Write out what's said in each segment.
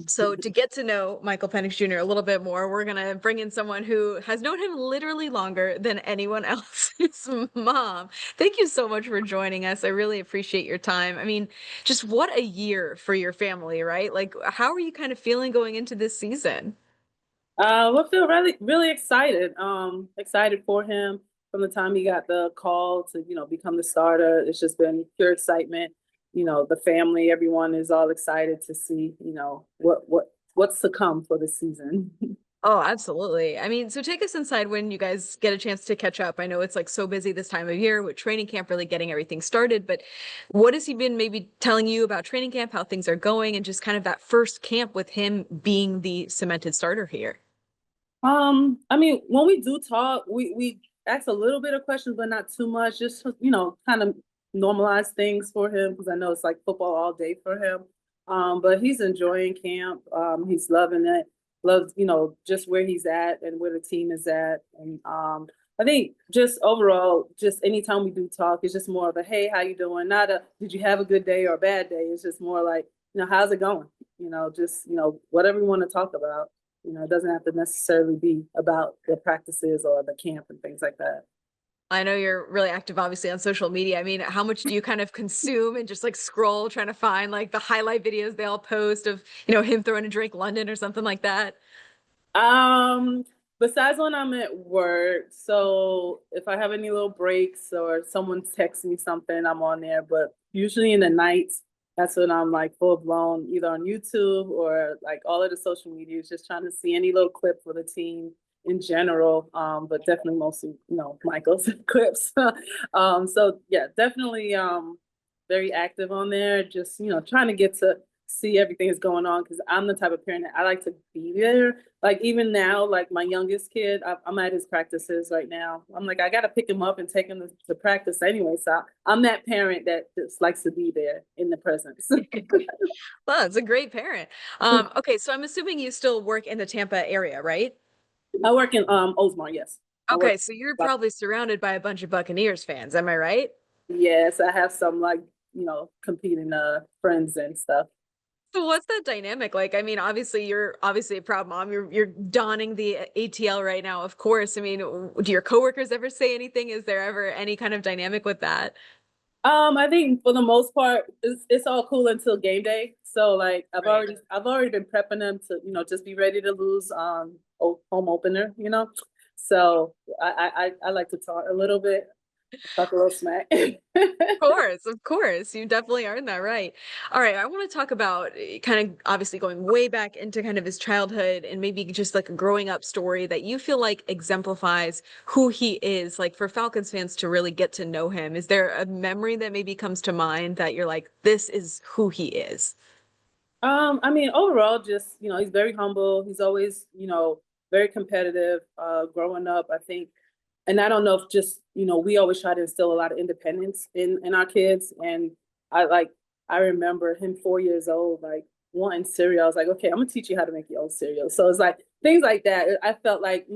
So to get to know Michael Penix Jr. a little bit more, we're going to bring in someone who has known him literally longer than anyone else. His mom. Thank you so much for joining us. I really appreciate your time. I mean, just what a year for your family, right? Like, how are you kind of feeling going into this season? We feel really excited. Excited for him from the time he got the call to, become the starter. It's just been pure excitement. The family, everyone is all excited to see, what's to come for the season. Oh, absolutely. I mean, so take us inside when you guys get a chance to catch up. I know it's like so busy this time of year with training camp really getting everything started, but what has he been maybe telling you about training camp, how things are going, and just kind of that first camp with him being the cemented starter here? I mean, when we do talk, we ask a little bit of questions, but not too much. Just kind of normalize things for him because I know it's like football all day for him. But he's enjoying camp. He's loving it. Loves just where he's at and where the team is at. And I think just overall, just anytime we do talk, it's just more of a hey, how you doing? Not a did you have a good day or a bad day. It's just more like how's it going? Just whatever we want to talk about. It doesn't have to necessarily be about the practices or the camp and things like that. I know you're really active, obviously, on social media. I mean, how much do you kind of consume and just like scroll trying to find like the highlight videos they all post of, him throwing a Drake London or something like that? Um, Besides when I'm at work, so if I have any little breaks or someone texts me something, I'm on there. But usually in the nights, that's when I'm like full blown, either on YouTube or like all of the social media, just trying to see any little clip for the team in general. But definitely mostly, Michael's clips. So yeah, definitely very active on there, just trying to get to see everything that's going on because I'm the type of parent that I like to be there. Like even now, like my youngest kid, I'm at his practices right now. I'm like, I got to pick him up and take him to practice anyway. So I'm that parent that just likes to be there in the presence. Well, it's a great parent. Okay, so I'm assuming you still work in the Tampa area, right? I work in Osmar, yes. I work. Okay, so you're probably surrounded by a bunch of Buccaneers fans, am I right? Yes, I have some like competing friends and stuff. So what's that dynamic like? I mean, obviously you're obviously a proud mom. You're donning the ATL right now, of course. I mean, do your coworkers ever say anything? Is there ever any kind of dynamic with that? I think for the most part, it's all cool until game day. So like Right. I've already been prepping them to just be ready to lose home opener. So I like to talk a little bit, talk a little smack. Of course. You definitely earned that right. All right, I want to talk about kind of obviously going way back into kind of his childhood and maybe just like a growing up story that you feel like exemplifies who he is, like for Falcons fans to really get to know him. Is there a memory that maybe comes to mind that you're like, this is who he is? I mean, overall, just he's very humble. He's always very competitive. Growing up, I think, and I don't know if just we always try to instill a lot of independence in our kids. And I like I remember him 4 years old, like wanting cereal. I was like, okay, I'm gonna teach you how to make your own cereal. So it's like things like that. I felt like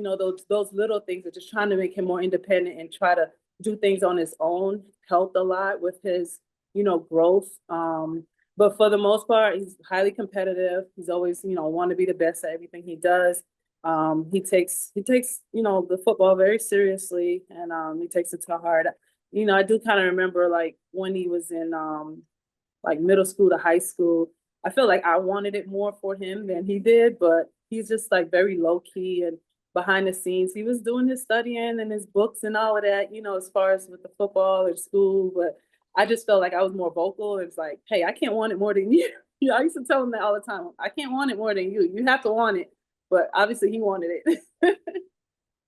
those little things are just trying to make him more independent and try to do things on his own. Helped a lot with his growth. But for the most part, he's highly competitive. He's always, want to be the best at everything he does. He takes the football very seriously, and he takes it to heart. I do kind of remember like when he was in like middle school to high school. I feel like I wanted it more for him than he did, but he's just like very low key and behind the scenes. He was doing his studying and his books and all of that, as far as with the football or school, but I just felt like I was more vocal. It's like, hey, I can't want it more than you. I used to tell him that all the time. I can't want it more than you. You have to want it. But obviously he wanted it.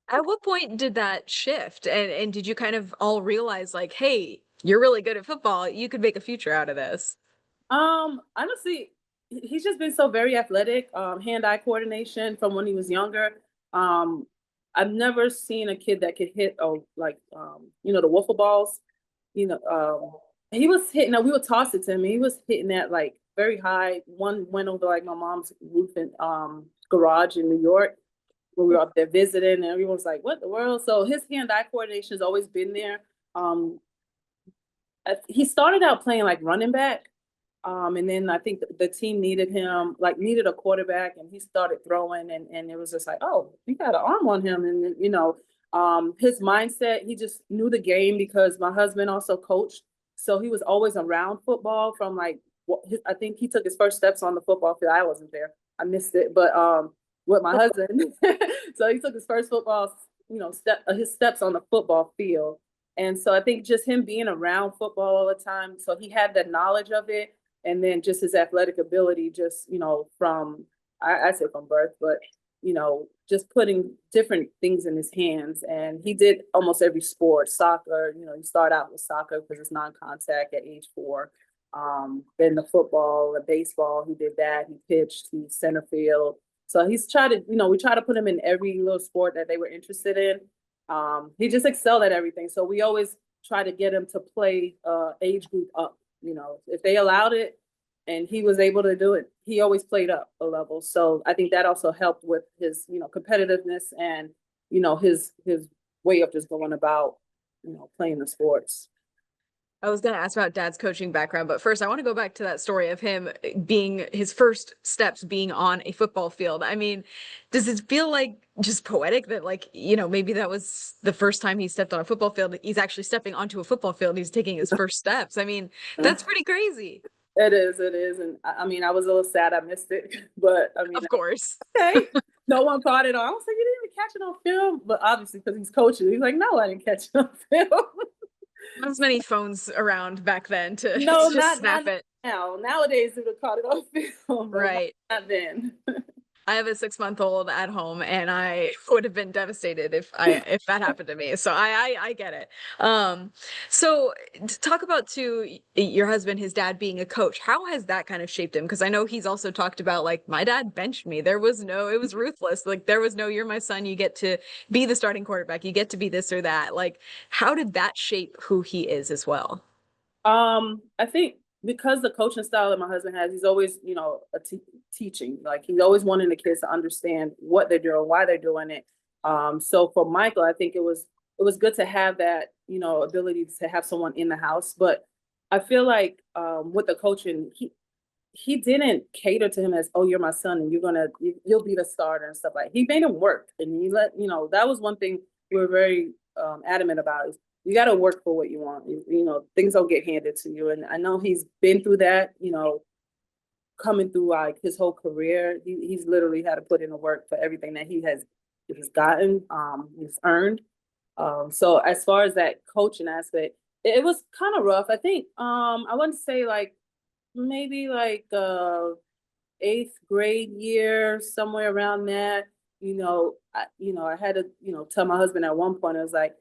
At what point did that shift? And did you kind of all realize like, hey, you're really good at football. You could make a future out of this? Honestly, he's just been so very athletic, hand-eye coordination from when he was younger. Um, I've never seen a kid that could hit like the wiffle balls. He was hitting. We would toss it to him. He was hitting that like very high. One went over like my mom's roof in garage in New York when we were up there visiting, and everyone was like, "What the world?" So his hand-eye coordination has always been there. He started out playing like running back, And then I think the team needed him, like needed a quarterback, and he started throwing, and it was just like, oh, he got an arm on him, and his mindset, he just knew the game because my husband also coached, so he was always around football from like I think he took his first steps on the football field. I wasn't there, I missed it, but with my husband, so he took his first football, his steps on the football field, and so I think just him being around football all the time, so he had the knowledge of it, and then just his athletic ability, just from I say from birth, but just putting different things in his hands. And he did almost every sport. Soccer, you start out with soccer because it's non-contact at age 4. Then the football, the baseball, he did that. He pitched, he center field. So he's tried to, we try to put him in every little sport that they were interested in. He just excelled at everything. So we always try to get him to play age group up. If they allowed it and he was able to do it, he always played up a level. So I think that also helped with his, competitiveness and, his way of just going about, playing the sports. I was going to ask about dad's coaching background, but first I want to go back to that story of him being his first steps being on a football field. I mean, does it feel like just poetic that like, maybe that was the first time he stepped on a football field? He's actually stepping onto a football field. He's taking his first steps. I mean, that's pretty crazy. It is. And I mean, I was a little sad I missed it, but I mean, Of course. okay. No one caught it on. I was like, you didn't even catch it on film, but obviously because he's coaching, he's like, no, I didn't catch it on film. Not as many phones around back then to No, just snap it. now. Nowadays, they would have caught it on film, but Right. not then. I have a 6-month-old at home, and I would have been devastated if that happened to me. So I get it. So to talk about too your husband, his dad being a coach. How has that kind of shaped him? Because I know he's also talked about like my dad benched me. It was ruthless. Like there was no, you're my son. You get to be the starting quarterback. You get to be this or that. Like how did that shape who he is as well? I think because the coaching style that my husband has, he's always, teaching. Like he's always wanting the kids to understand what they're doing, why they're doing it. So for Michael, I think it was good to have that, ability to have someone in the house. But I feel like with the coaching, he didn't cater to him as, oh, you're my son and you'll be the starter and stuff like. He made him work, and that was one thing we were very adamant about is you got to work for what you want. Things don't get handed to you. And I know he's been through that, coming through like his whole career. He's literally had to put in the work for everything that he's gotten, he's earned. So as far as that coaching aspect, it was kind of rough. I think I wouldn't say like maybe like 8th grade year, somewhere around that. I had to, tell my husband at one point, I was like,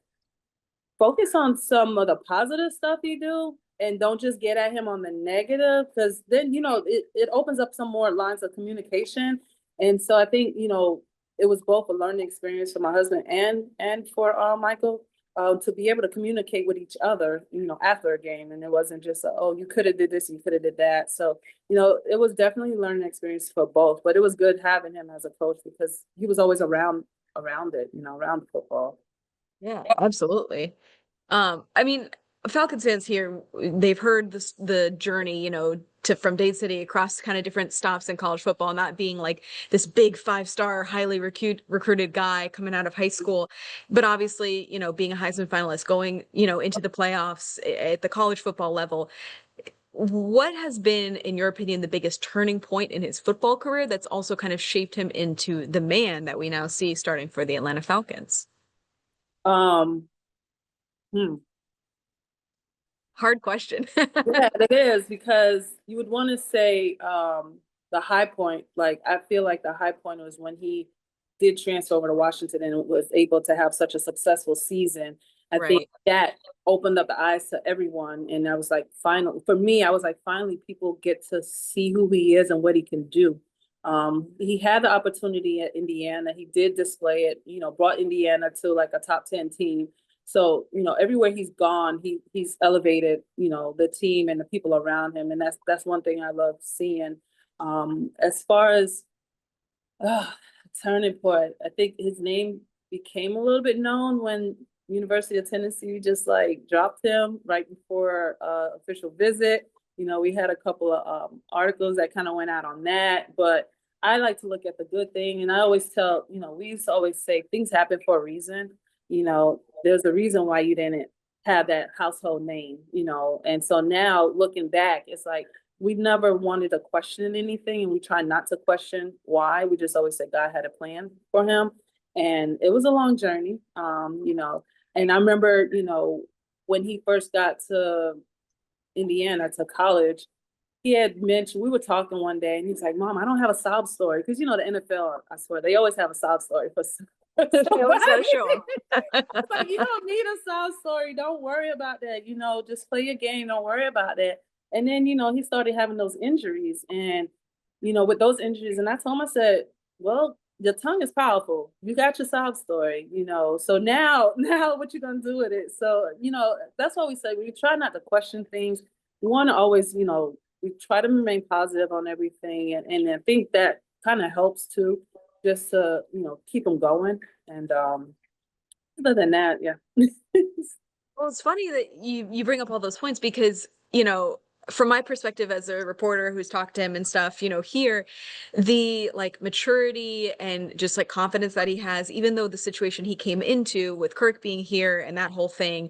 focus on some of the positive stuff you do and don't just get at him on the negative, because then it opens up some more lines of communication. And so I think it was both a learning experience for my husband and for Michael, to be able to communicate with each other after a game, and it wasn't just oh, you could have did this, you could have did that. So it was definitely a learning experience for both, but it was good having him as a coach because he was always around it, around football. Yeah, absolutely. I mean, Falcons fans here, they've heard the journey, to from Dade City across kind of different stops in college football, and not being like this big 5-star, highly recruited guy coming out of high school, but obviously, being a Heisman finalist, going, into the playoffs at the college football level. What has been, in your opinion, the biggest turning point in his football career that's also kind of shaped him into the man that we now see starting for the Atlanta Falcons? Um, hmm. Hard question. Yeah, it is, because you would want to say the high point. Like I feel like the high point was when he did transfer over to Washington and was able to have such a successful season. I think Right. that opened up the eyes to everyone, and I was like, finally, for me, I was like, finally, people get to see who he is and what he can do. He had the opportunity at Indiana. He did display it. Brought Indiana to like a top 10 team. So, everywhere he's gone, he's elevated, the team and the people around him. And that's one thing I love seeing. As far as turning point, I think his name became a little bit known when University of Tennessee just like dropped him right before official visit. We had a couple of articles that kind of went out on that, but I like to look at the good thing. And I always tell, we used to always say things happen for a reason. There's a reason why you didn't have that household name. And so now looking back, it's like we never wanted to question anything and we try not to question why. We just always said God had a plan for him. And it was a long journey. And I remember, when he first got to Indiana to college, he had mentioned, we were talking one day and he's like, Mom, I don't have a sob story. Because the NFL, I swear, they always have a sob story for It was so sure. like, you don't need a sob story. Don't worry about that. Just play your game. Don't worry about that. And then, he started having those injuries. And, with those injuries, and I told him, I said, well, your tongue is powerful. You got your sob story. So now what you gonna do with it? So, that's why we say we try not to question things. We want to always, we try to remain positive on everything. And I think that kind of helps too, just to, keep them going. And other than that, yeah. Well, it's funny that you bring up all those points because, from my perspective as a reporter who's talked to him and stuff, here, the like maturity and just like confidence that he has, even though the situation he came into with Kirk being here and that whole thing,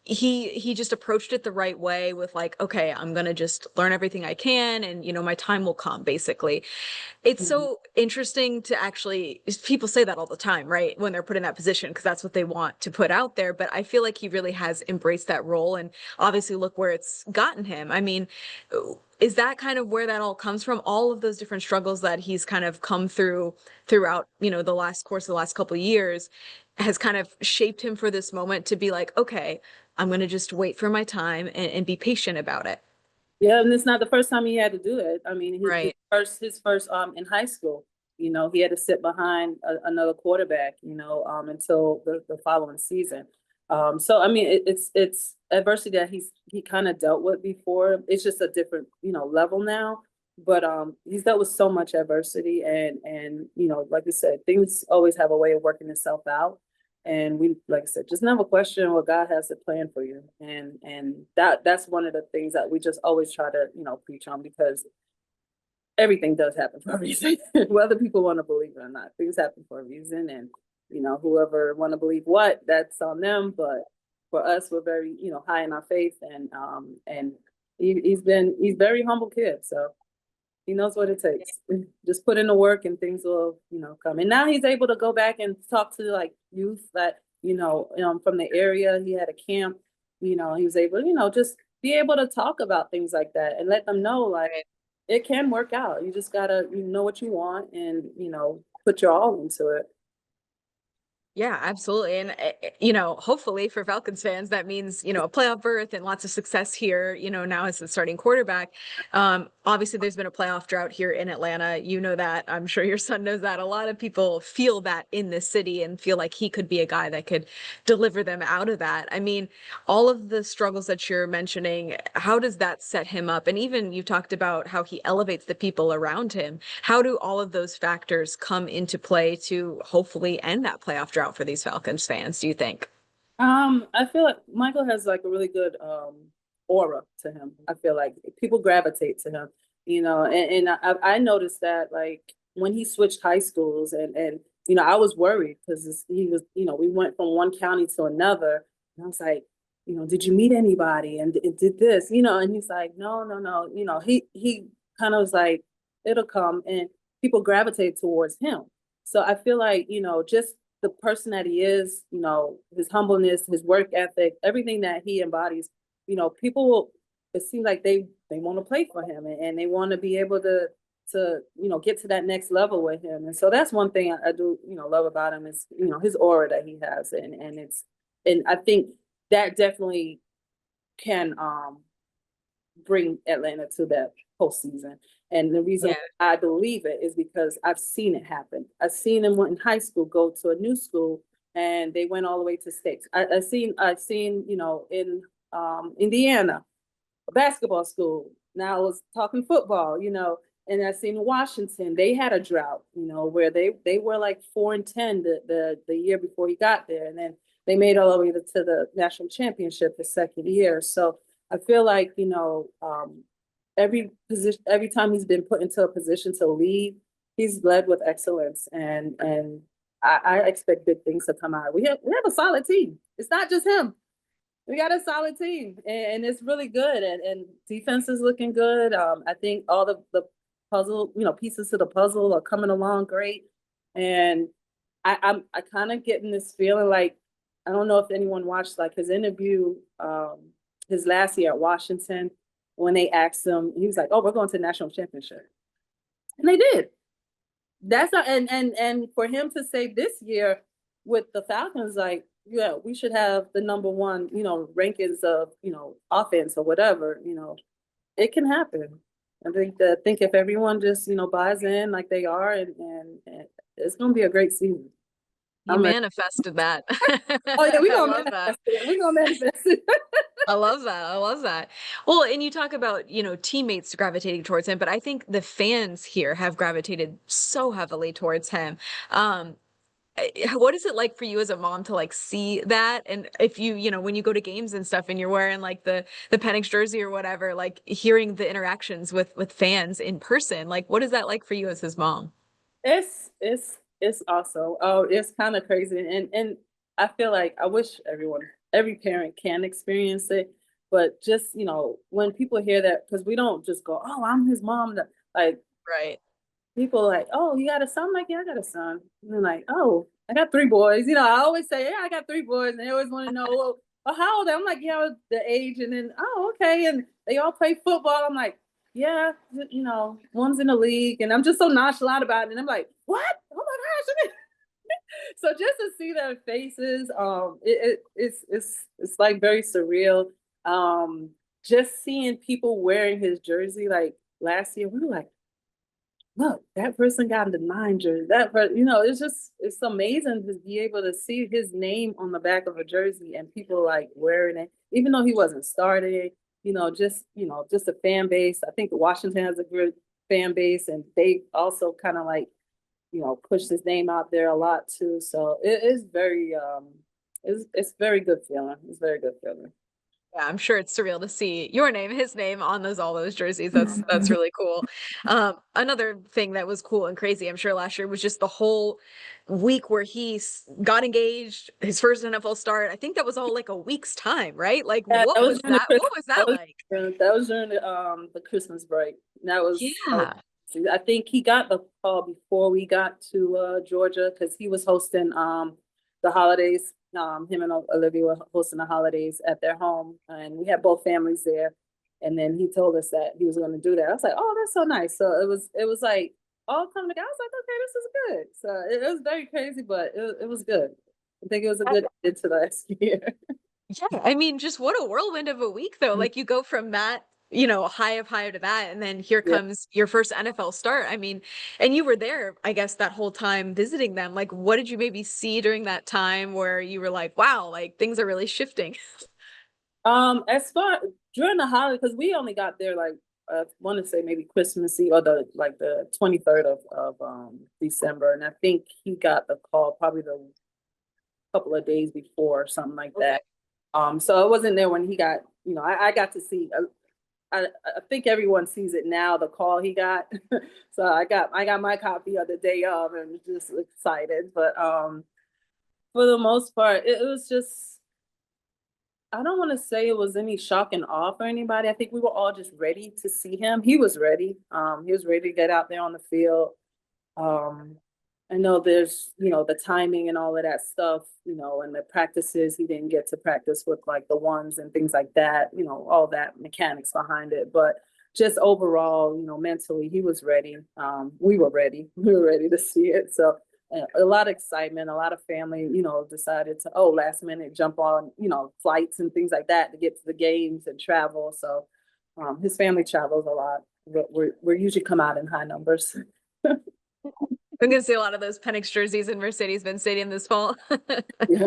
he just approached it the right way with like, okay, I'm gonna just learn everything I can and my time will come, basically. It's so interesting to actually, people say that all the time, right? When they're put in that position, because that's what they want to put out there. But I feel like he really has embraced that role. And obviously, look where it's gotten him. I mean, is that kind of where that all comes from? All of those different struggles that he's kind of come throughout, the last couple of years has kind of shaped him for this moment to be like, okay, I'm going to just wait for my time and be patient about it. Yeah, and it's not the first time he had to do it. I mean, Right. his first in high school, he had to sit behind another quarterback, until the following season. So I mean, it's adversity that he kind of dealt with before. It's just a different, level now. But he's dealt with so much adversity, and like you said, things always have a way of working itself out. And we, like I said, just never question what God has a plan for you. And that's one of the things that we just always try to, preach on, because everything does happen for a reason. Whether people want to believe it or not, things happen for a reason. And, whoever want to believe what, that's on them. But for us, we're very, high in our faith, and he's very humble kid. So he knows what it takes. Just put in the work and things will, come. And now he's able to go back and talk to like youth that, from the area. He had a camp, he was able, just be able to talk about things like that and let them know like it can work out. You just gotta, know what you want and, put your all into it. Yeah, absolutely. And, hopefully for Falcons fans, that means, a playoff berth and lots of success here, now as the starting quarterback. Obviously, there's been a playoff drought here in Atlanta. You know that. I'm sure your son knows that. A lot of people feel that in this city and feel like he could be a guy that could deliver them out of that. I mean, all of the struggles that you're mentioning, how does that set him up? And even you talked about how he elevates the people around him. How do all of those factors come into play to hopefully end that playoff drought for these Falcons fans, do you think? I feel like Michael has like a really good aura to him. I feel like people gravitate to him, and I noticed that like when he switched high schools and I was worried because he was, we went from one county to another, and I was like, did you meet anybody and it did this, and he's like, no, no, no, he kind of was like, it'll come, and people gravitate towards him. So I feel like, just the person that he is, his humbleness, his work ethic, everything that he embodies, people will, it seems like they want to play for him, and they want to be able to, get to that next level with him. And so that's one thing I do, love about him is, his aura that he has. And I think that definitely can, bring Atlanta to that postseason. And the reason Yeah. I believe it is because I've seen it happen. I've seen them in high school go to a new school and they went all the way to states. I've seen, in Indiana, a basketball school. Now I was talking football, and I've seen Washington, they had a drought, where they were like 4-10 the year before he got there. And then they made all the way to the national championship the second year. So I feel like, every position, every time he's been put into a position to lead, he's led with excellence, and I expect big things to come out. We have a solid team. It's not just him. We got a solid team, and it's really good, and defense is looking good. I think all the puzzle, pieces to the puzzle are coming along great, and I kind of getting this feeling like, I don't know if anyone watched like his interview, his last year at Washington, when they asked him, he was like, "Oh, we're going to the national championship," and they did. That's not, and for him to say this year with the Falcons, like, yeah, we should have the number one, rankings of, offense or whatever, it can happen. I think if everyone just, buys in like they are, and it's gonna be a great season. You I'm ready. manifested that. Oh yeah, we I gonna love that. manifest it. We gonna manifest it. I love that. I love that. Well, and you talk about, teammates gravitating towards him, but I think the fans here have gravitated so heavily towards him. Um, what is it like for you as a mom to like see that? And if when you go to games and stuff and you're wearing like the Penix jersey or whatever, like hearing the interactions with fans in person, like what is that like for you as his mom? It's awesome. Oh, it's kind of crazy, and I feel like I wish every parent can experience it, but just when people hear that, because we don't just go, "Oh, I'm his mom," like Right. people like, "Oh, you got a son?" I'm like, "Yeah, I got a son." And they're like, "Oh, I got three boys." I always say, "Yeah, I got three boys," and they always want to know, "Well, how old?" I'm like, "Yeah, the age," and then, "Oh, okay," and they all play football. I'm like, "Yeah, one's in the league," and I'm just so nonchalant about it, and I'm like, "What? Oh my gosh!" So just to see their faces, it's like very surreal. Just seeing people wearing his jersey, like last year, we were like, look, that person got the nine jersey. That person, it's amazing to be able to see his name on the back of a jersey and people like wearing it, even though he wasn't starting. Just a fan base. I think Washington has a good fan base, and they also kind of like pushed his name out there a lot too. So it is very it's very good feeling. It's very good feeling. Yeah, I'm sure it's surreal to see your name, his name on those all those jerseys. That's really cool. Another thing that was cool and crazy, I'm sure last year was just the whole week where got engaged, his first NFL start. I think that was all like a week's time, right? Like, Yeah, what that was was during the that? Christmas. What was that like? That was during the Christmas break. That was Yeah. I think he got the call before we got to Georgia, because he was hosting the holidays. Him and Olivia were hosting the holidays at their home, and we had both families there. And then he told us that he was going to do that. I was like, "Oh, that's so nice." So it was like all coming together. I was like, "Okay, this is good." So it was very crazy, but it was good. I think it was a good end to last year. Yeah, I mean, just what a whirlwind of a week though. Like you go from that, high to that, and then here Yeah. comes your first NFL start. I mean, and you were there, I guess, that whole time visiting them. Like, what did you maybe see during that time where you were like, wow, like things are really shifting? As far during the holiday, because we only got there like I want to say maybe Christmas Eve, or the 23rd of December, and I think he got the call probably the couple of days before, something like Okay. that. So it wasn't there when he got. I got to see. I think everyone sees it now. The call he got, so I got my copy of the day of, and was just excited. But for the most part, it was just. I don't want to say it was any shock and awe for anybody. I think we were all just ready to see him. He was ready. He was ready to get out there on the field. Um, I know there's, the timing and all of that stuff, and the practices. He didn't get to practice with like the ones and things like that, all that mechanics behind it. But just overall, mentally, he was ready. We were ready. We were ready to see it. So a lot of excitement, a lot of family, decided to, last minute jump on, flights and things like that to get to the games and travel. So his family travels a lot. We're usually come out in high numbers. I'm gonna see a lot of those Penix jerseys in Mercedes-Benz Stadium this fall. Yeah.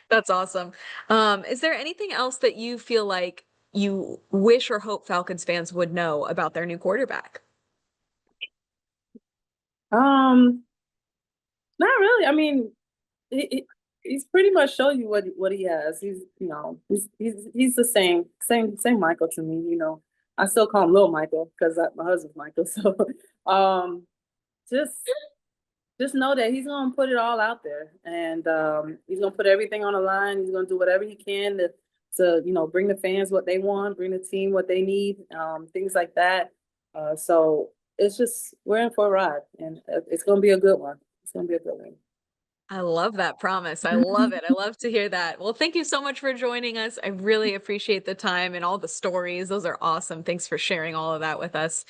That's awesome. Is there anything else that you feel like you wish or hope Falcons fans would know about their new quarterback? um, Not really. I mean, he's pretty much show you what he has. He's you know he's the same Michael to me. You know, I still call him Little Michael because my husband's Michael. So um, just just know that he's gonna put it all out there, and he's gonna put everything on the line. He's gonna do whatever he can to you know bring the fans what they want, bring the team what they need, things like that. So it's just we're in for a ride, and it's gonna be a good one. It's gonna be a good one. I love that promise. I love it. I love to hear that. Well, thank you so much for joining us. I really appreciate the time and all the stories. Those are awesome. Thanks for sharing all of that with us.